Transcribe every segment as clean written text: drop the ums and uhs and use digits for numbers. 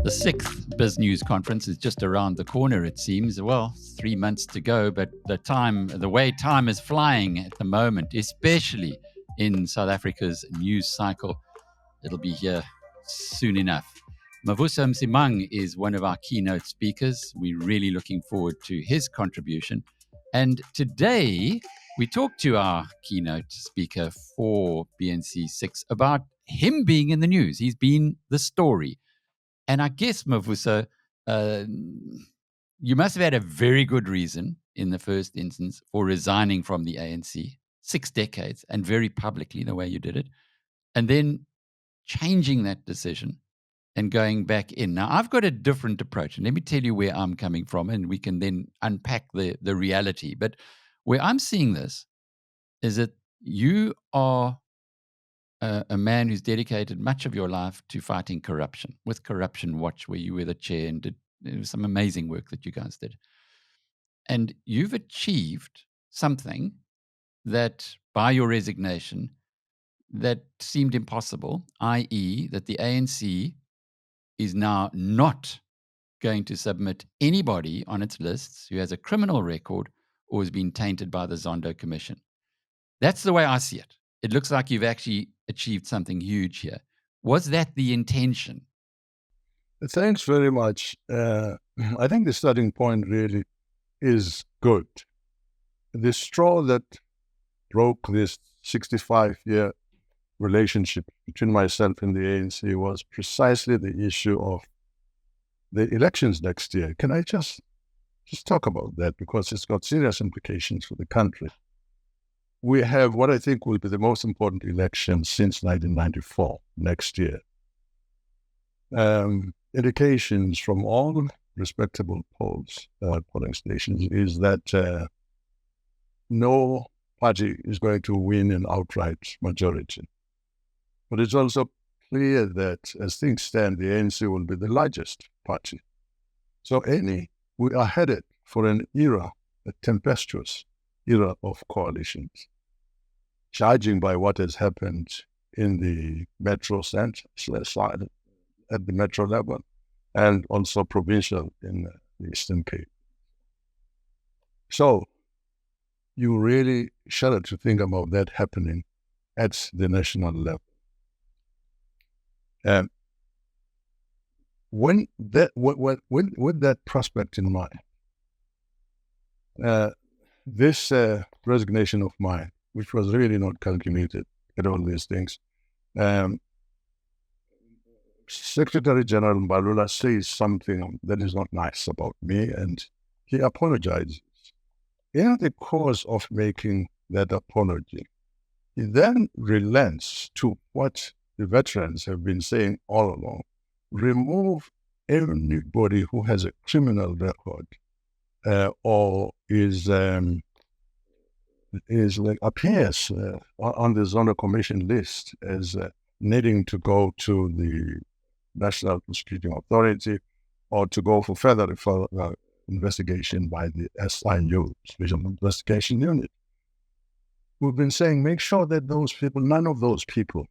The sixth BizNews conference is just around the corner, it seems. Well, 3 months to go, but the way time is flying at the moment, especially in South Africa's news cycle, it'll be here soon enough. Mavuso Msimang is one of our keynote speakers. We're really looking forward to his contribution. And today, we talked to our keynote speaker for BNC 6 about him being in the news. He's been the story. And I guess, Mavuso, you must have had a very good reason in the first instance for resigning from the ANC, 6 decades, and very publicly the way you did it, and then changing that decision and going back in. Now, I've got a different approach, and let me tell you where I'm coming from, and we can then unpack the reality. But where I'm seeing this is that you are a man who's dedicated much of your life to fighting corruption, with Corruption Watch, where you were the chair and there was some amazing work that you guys did. And you've achieved something that, by your resignation, that seemed impossible, i.e., that the ANC is now not going to submit anybody on its lists who has a criminal record or has been tainted by the Zondo Commission. That's the way I see it. It looks like you've actually achieved something huge here. Was that the intention? Thanks very much. I think the starting point really is good. The straw that broke this 65-year relationship between myself and the ANC was precisely the issue of the elections next year. Can I just talk about that, because it's got serious implications for the country. We have what I think will be the most important election since 1994 next year. Indications from all respectable polling stations is that no party is going to win an outright majority. But it's also clear that as things stand, the ANC will be the largest party. So we are headed for an era, a tempestuous era of coalitions, judging by what has happened in the metro center, at the metro level, and also provincial in the Eastern Cape. So you really shudder to think about that happening at the national level. With that prospect in mind, this resignation of mine, which was really not calculated at all these things, Secretary General Mbalula says something that is not nice about me, and he apologizes. In the course of making that apology, he then relents to what the veterans have been saying all along: remove anybody who has a criminal record or appears on the Zondo Commission list as needing to go to the National Prosecuting Authority or to go for further investigation by the SIU, Special Investigation Unit. We've been saying, make sure that those people, none of those people,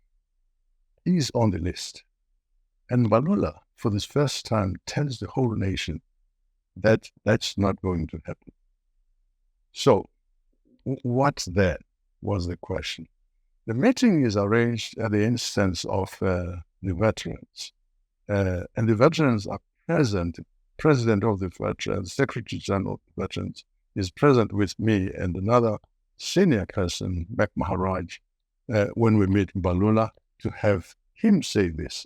is on the list. And Mbalula, for this first time, tells the whole nation that that's not going to happen. So, what then was the question? The meeting is arranged at the instance of the veterans. And the veterans are present. The president of the veterans, Secretary General of the veterans, is present with me and another senior person, Mac Maharaj, when we meet Mbalula, to have him say this.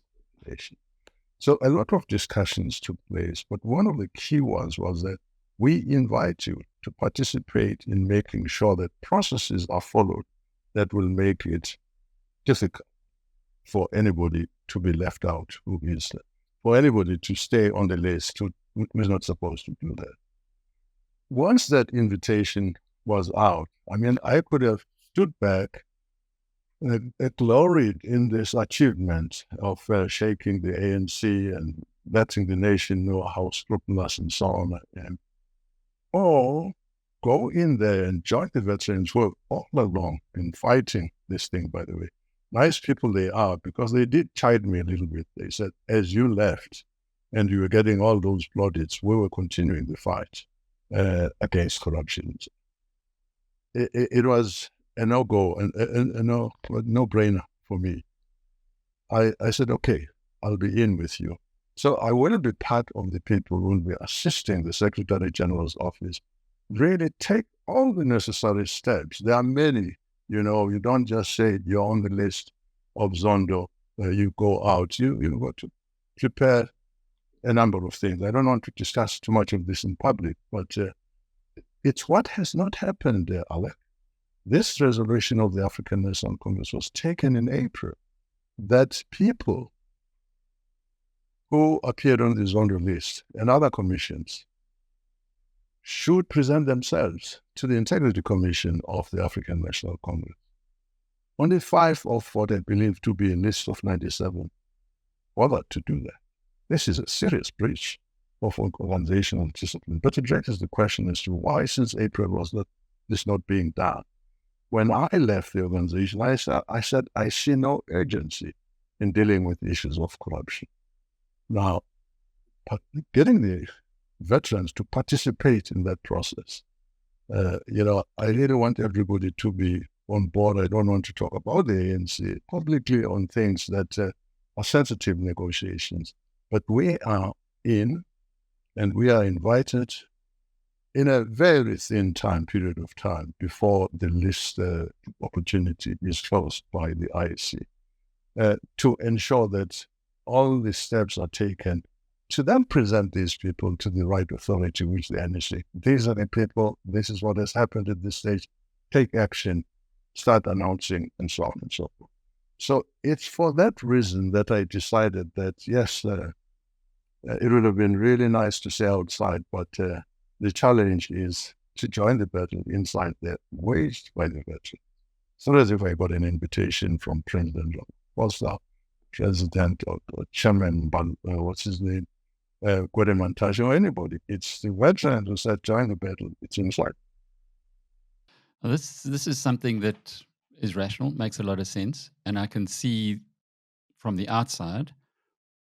So a lot of discussions took place, but one of the key ones was that we invite you to participate in making sure that processes are followed that will make it difficult for anybody to be left out, for anybody to stay on the list who is not supposed to do that. Once that invitation was out, I mean, I could have stood back and gloried in this achievement of shaking the ANC and letting the nation know how scrupulous and so on I am. Or go in there and join the veterans who have all along been fighting this thing, by the way, nice people they are, because they did chide me a little bit. They said, as you left and you were getting all those plaudits, we were continuing the fight against corruption. It was a no-go and a no-brainer for me. I said, okay, I'll be in with you. So I will be part of the people who will be assisting the Secretary General's office, really take all the necessary steps. There are many, you don't just say you're on the list of Zondo, you go out, you got to prepare a number of things. I don't want to discuss too much of this in public, but it's what has not happened, Alec. This resolution of the African National Congress was taken in April, that people who appeared on the Zondo list and other commissions should present themselves to the Integrity Commission of the African National Congress. Only 5 of what I believe to be a list of 97 bothered to do that. This is a serious breach of organizational discipline. But it raises the question as to why, since April, was this not being done? When I left the organization, I said, I see no urgency in dealing with issues of corruption. Now, getting the veterans to participate in that process, I really want everybody to be on board. I don't want to talk about the ANC publicly on things that are sensitive negotiations. But we are in, and we are invited in a very thin period of time before the list opportunity is closed by the IEC, to ensure that all the steps are taken to then present these people to the right authority, which the NSC. These are the people, this is what has happened at this stage, take action, start announcing, and so on and so forth. So it's for that reason that I decided that, yes, it would have been really nice to stay outside, but the challenge is to join the battle inside there, waged by the veterans. So as if I got an invitation from President Foster, President or Chairman, what's his name, Guademantash, or anybody. It's the veterans who said, join the battle. It's inside. Well, this is something that is rational, makes a lot of sense, and I can see from the outside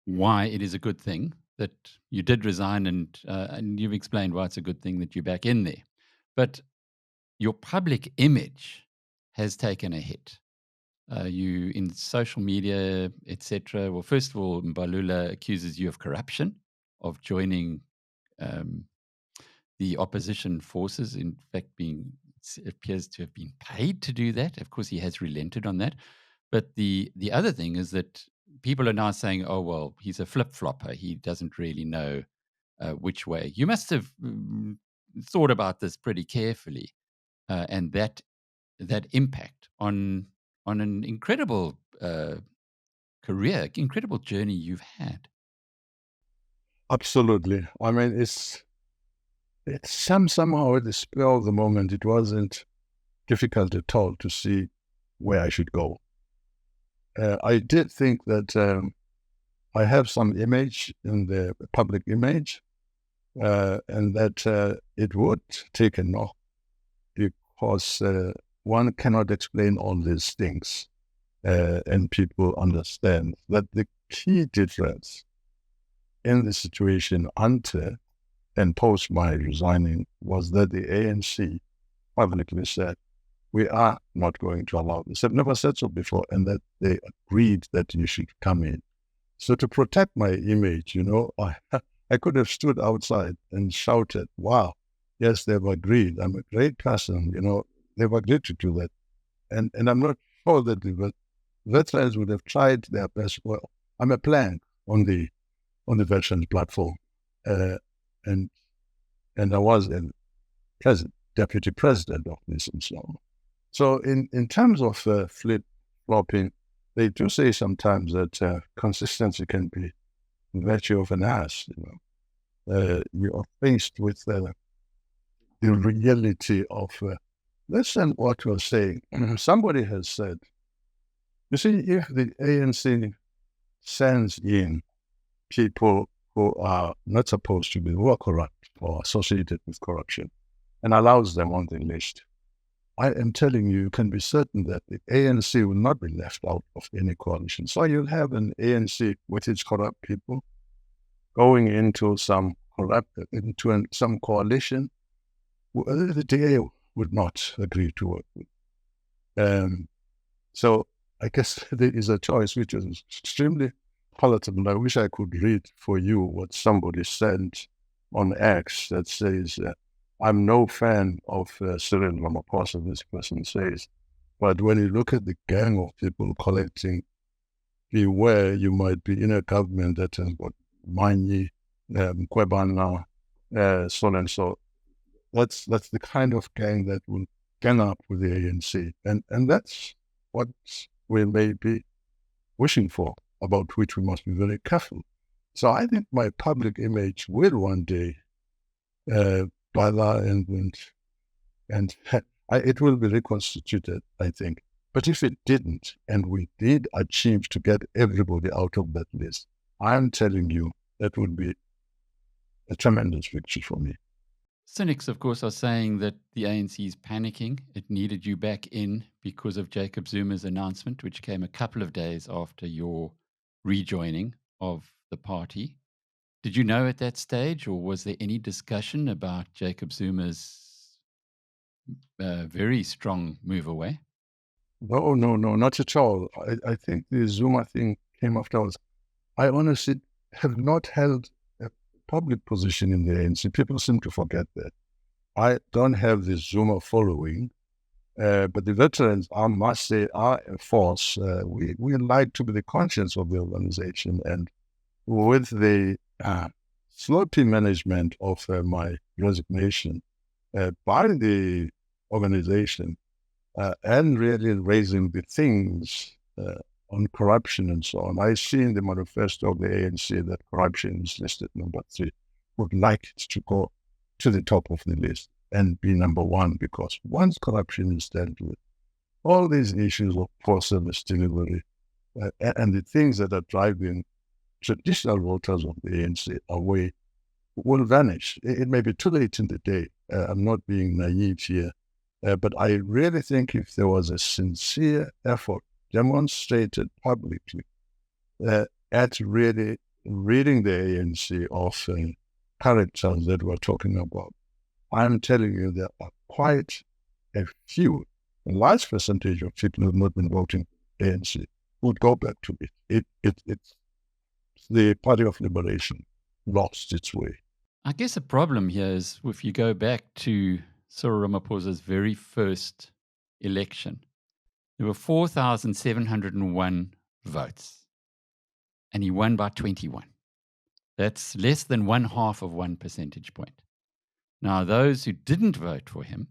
why it is a good thing that you did resign, and you've explained why it's a good thing that you're back in there. But your public image has taken a hit. You in social media, etc. Well, first of all, Mbalula accuses you of corruption, of joining the opposition forces. In fact, appears to have been paid to do that. Of course, he has relented on that. But the other thing is that people are now saying, oh, well, he's a flip-flopper. He doesn't really know which way. You must have thought about this pretty carefully, and that impact on an incredible career, incredible journey you've had. Absolutely. I mean, it's somehow at the spur of the moment, it wasn't difficult at all to see where I should go. I did think that I have some image in the public image, and that it would take a knock, because one cannot explain all these things, and people understand that the key difference in the situation until and post my resigning was that the ANC publicly said, we are not going to allow this. I've never said so before, and that they agreed that you should come in. So to protect my image, I could have stood outside and shouted, wow, yes, they've agreed. I'm a great person, they've agreed to do that. And I'm not sure that the veterans would have tried their best. Well, I'm a plank on the veterans platform. And I was a deputy president of this and so on. So in terms of flip-flopping, they do say sometimes that consistency can be the virtue of an ass. You are faced with the reality of, listen what you're saying. Somebody has said, you see, if the ANC sends in people who are not supposed to be, who are corrupt or associated with corruption, and allows them on the list, I am telling you, you can be certain that the ANC will not be left out of any coalition. So you'll have an ANC with its corrupt people going into some some coalition the DA would not agree to work with. So I guess there is a choice which is extremely palatable. I wish I could read for you what somebody sent on X that says, I'm no fan of Cyril Ramaphosa, this person says, but when you look at the gang of people collecting, beware, you might be in a government that has got Manyi, Kwebana, so on and so. That's the kind of gang that will gang up with the ANC. And that's what we may be wishing for, about which we must be very careful. So I think my public image will one day, bother and it will be reconstituted, I think. But if it didn't, and we did achieve to get everybody out of that list, I'm telling you, that would be a tremendous victory for me. Cynics, of course, are saying that the ANC is panicking. It needed you back in because of Jacob Zuma's announcement, which came a couple of days after your rejoining of the party. Did you know at that stage, or was there any discussion about Jacob Zuma's very strong move away? No, not at all. I think the Zuma thing came afterwards. I honestly have not held a public position in the ANC. People seem to forget that. I don't have the Zuma following, but the veterans, I must say, are a force. We like to be the conscience of the organization. And with the sloppy management of my resignation by the organization, and really raising the things on corruption and so on. I see in the manifesto of the ANC that corruption is listed number 3. Would like it to go to the top of the list and be number 1, because once corruption is dealt with, all these issues of poor service delivery and the things that are driving traditional voters of the ANC away will vanish. It may be too late in the day. I'm not being naive here. But I really think if there was a sincere effort demonstrated publicly at really reading the ANC of characters that we're talking about, I'm telling you there are quite a large percentage of people who have not been voting for ANC would go back to it. It's the Party of Liberation lost its way. I guess the problem here is if you go back to Cyril Ramaphosa's very first election, there were 4,701 votes, and he won by 21. That's less than 1/2 of 1 percentage point. Now, those who didn't vote for him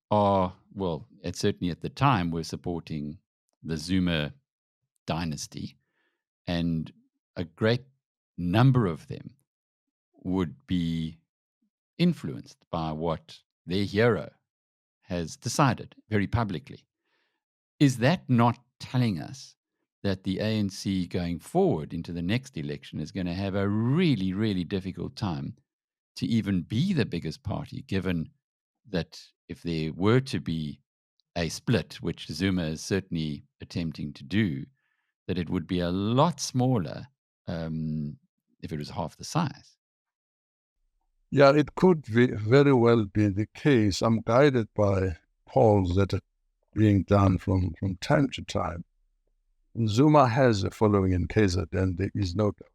are, well, certainly at the time, were supporting the Zuma dynasty, and a great number of them would be influenced by what their hero has decided very publicly. Is that not telling us that the ANC going forward into the next election is going to have a really, really difficult time to even be the biggest party, given that if there were to be a split, which Zuma is certainly attempting to do, that it would be a lot smaller if it was half the size? Yeah, it could very well be the case. I'm guided by polls that are being done from time to time. Zuma has a following in KZN, there is no doubt.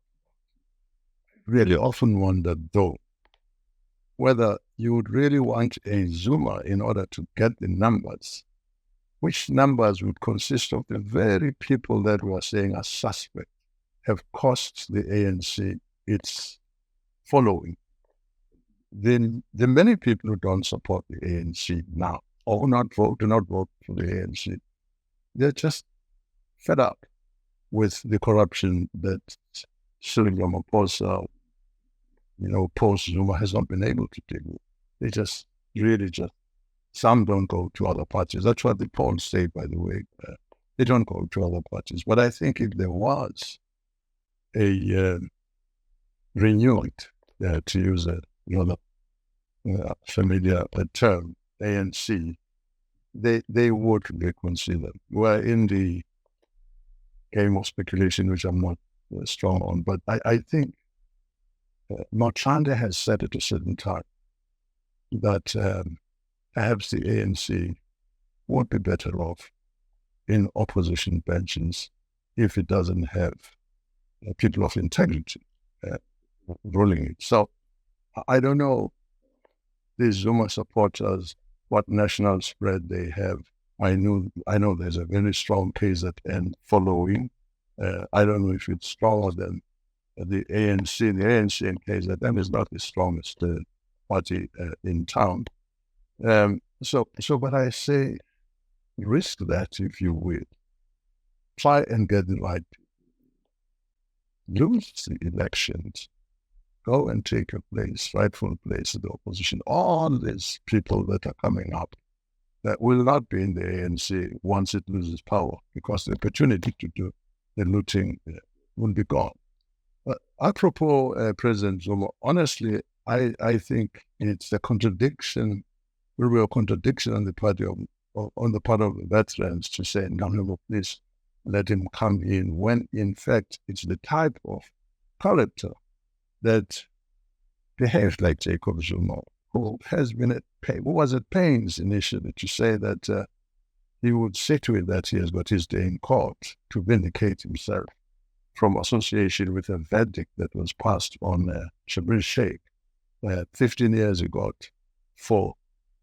Really often wondered, though, whether you would really want a Zuma in order to get the numbers. Which numbers would consist of the very people that we are saying are suspect, have cost the ANC its following. The many people who don't support the ANC now, or do not vote for the ANC, they're just fed up with the corruption that Cyril Ramaphosa, post-Zuma has not been able to deal with. They just some don't go to other parties. That's what the polls say, by the way. They don't go to other parties. But I think if there was a renewed, to use a rather familiar term, ANC, they would reconsider. We're in the game of speculation, which I'm not strong on, but I think Marchande has said at a certain time that perhaps the ANC would be better off in opposition benches if it doesn't have people of integrity ruling it. So I don't know these Zuma supporters, what national spread they have. I know there's a very strong KZN following. I don't know if it's stronger than the ANC. The ANC and KZN is not the strongest party in town. But I say, risk that if you will. Try and get the right people. Lose the elections. Go and take a place, rightful place in the opposition. All these people that are coming up that will not be in the ANC once it loses power, because the opportunity to do the looting will be gone. Apropos President Zuma, honestly, I think it's a contradiction, will be a contradiction on the part of the veterans to say, no, please let him come in, when in fact it's the type of character that behaves like Jacob Zuma, who was at pains initially to say that he would see to it that he has got his day in court to vindicate himself from association with a verdict that was passed on Shabril Sheikh 15 years ago for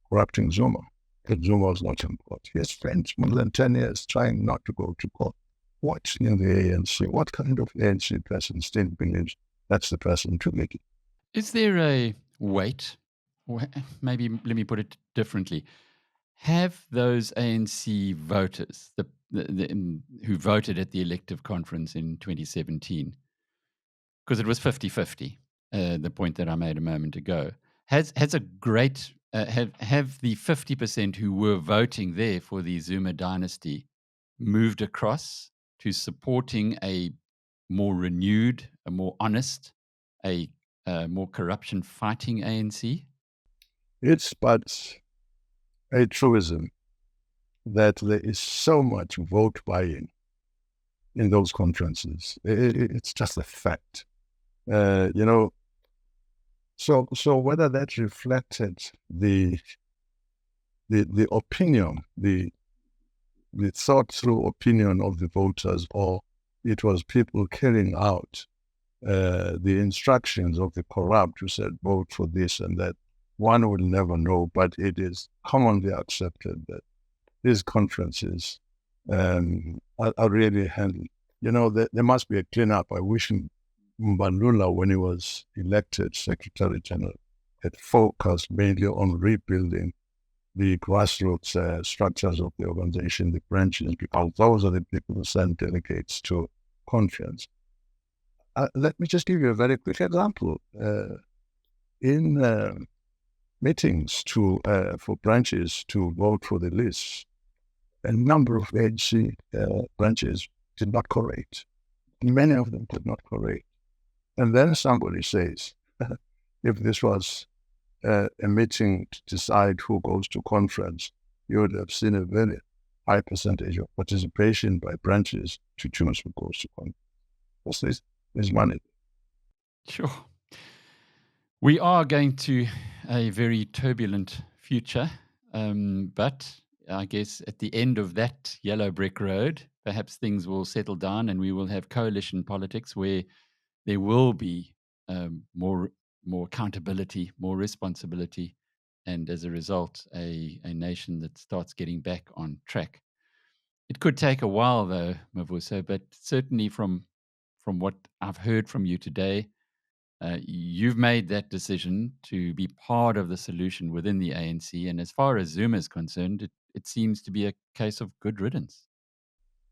corrupting Zuma. But Zuma was not in court. He has spent more than 10 years trying not to go to court. What in the ANC? What kind of ANC person still believes that's the person to make it? Is there a weight, or maybe let me put it differently, have those ANC voters, who voted at the elective conference in 2017, because it was 50-50, the point that I made a moment ago, has a great, have the 50% who were voting there for the Zuma dynasty moved across to supporting a more renewed, a more honest, a more corruption-fighting ANC? It's but a truism that there is so much vote buying in those conferences. It's just a fact. So whether that reflected the opinion, the thought-through opinion of the voters, or it was people carrying out the instructions of the corrupt who said vote for this and that, one will never know, but it is commonly accepted that these conferences are really handled. There must be a cleanup. I wish Mbandula, when he was elected Secretary General, had focused mainly on rebuilding the grassroots structures of the organization, the branches, because those are the people who send delegates to conference. Let me just give you a very quick example. In meetings for branches to vote for the list, a number of ANC branches did not correct. Many of them did not correct. And then somebody says, if this was a meeting to decide who goes to conference, you would have seen a very high percentage of participation by branches to choose who goes to conference. Because there's money. Sure. We are going to a very turbulent future, but I guess at the end of that yellow brick road, perhaps things will settle down and we will have coalition politics where there will be more accountability, more responsibility, and as a result, a nation that starts getting back on track. It could take a while, though, Mavuso, but certainly from what I've heard from you today, you've made that decision to be part of the solution within the ANC. And as far as Zuma is concerned, it seems to be a case of good riddance.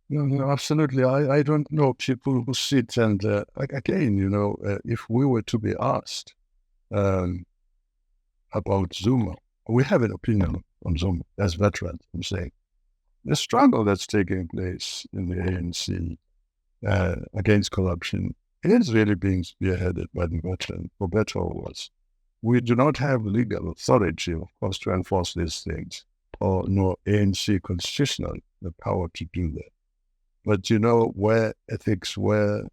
No, absolutely. I don't know people who sit and, again, if we were to be asked about Zuma, we have an opinion on Zuma as veterans. I'm saying the struggle that's taking place in the ANC against corruption is really being spearheaded by the veteran, for better or worse. We do not have legal authority, of course, to enforce these things. or nor ANC constitutional the power to do that. But where ethics, where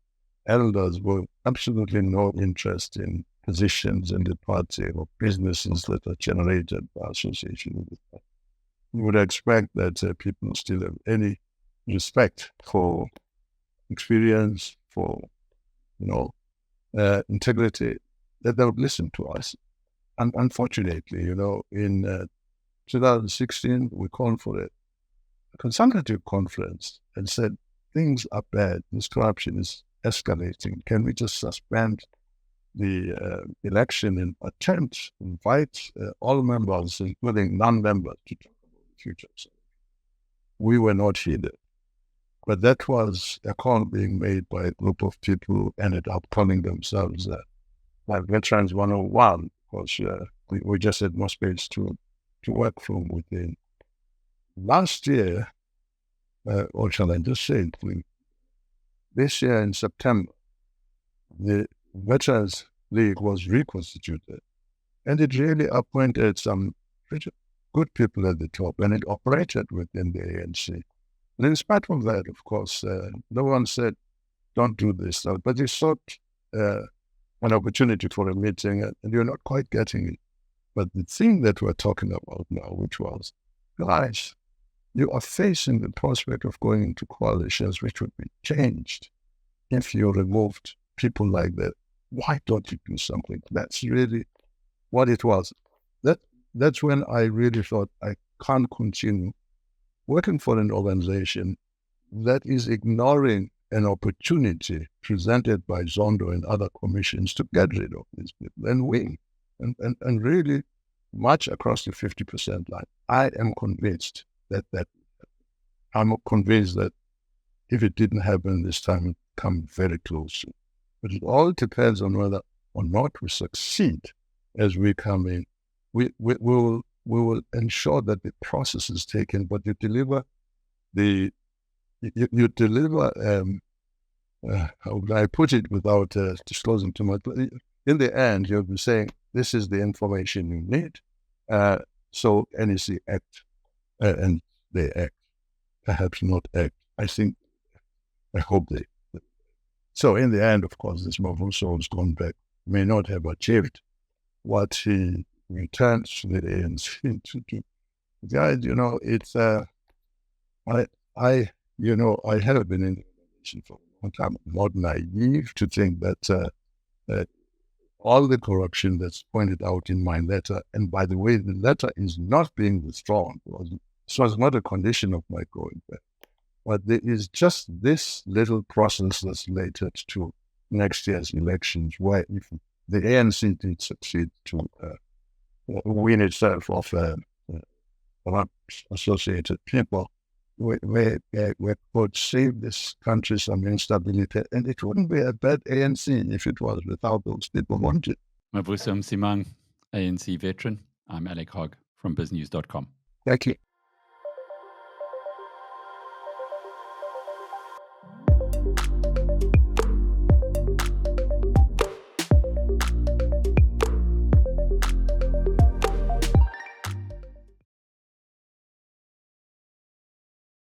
elders were absolutely no interest in positions in the party or businesses that are generated by association with the party, you would expect that people still have any respect for experience, for integrity, that they would listen to us. And unfortunately, in 2016, we called for a consultative conference and said, things are bad, this corruption is escalating. Can we just suspend the election and invite all members, including non-members, to talk about the future? So we were not heeded. But that was a call being made by a group of people who ended up calling themselves Veterans 101, because we just had more space to work from within. Last year, or shall I just say it, this year in September, the Veterans League was reconstituted, and it really appointed some pretty good people at the top, and it operated within the ANC. And in spite of that, of course, no one said, don't do this, but they sought an opportunity for a meeting, and you're not quite getting it. But the thing that we're talking about now, which was, guys, you are facing the prospect of going into coalitions which would be changed if you removed people like that. Why don't you do something? That's really what it was. That's when I really thought I can't continue working for an organization that is ignoring an opportunity presented by Zondo and other commissions to get rid of these people and win and really march across the 50% line. I am convinced that I'm convinced that if it didn't happen this time, it would come very close. But it all depends on whether or not we succeed as we come in. We will ensure that the process is taken, but you deliver how would I put it without disclosing too much? But in the end, you'll be saying, this is the information you need. So NEC act, and they act, perhaps not act. I hope they. So in the end, of course, this Mavuso has gone back, may not have achieved what he returns to the ANC to do. Guys, it's I have been in the organization for a long time. I'm not naive to think that all the corruption that's pointed out in my letter, and by the way, the letter is not being withdrawn. This was not a condition of my going back. But there is just this little process that's related to next year's elections, where if the ANC did succeed to win itself of associated people, we could save this country some instability, and it wouldn't be a bad ANC if it was without those people wanted. Mavuso Msimang, ANC veteran. I'm Alec Hogg from BizNews.com. Thank you.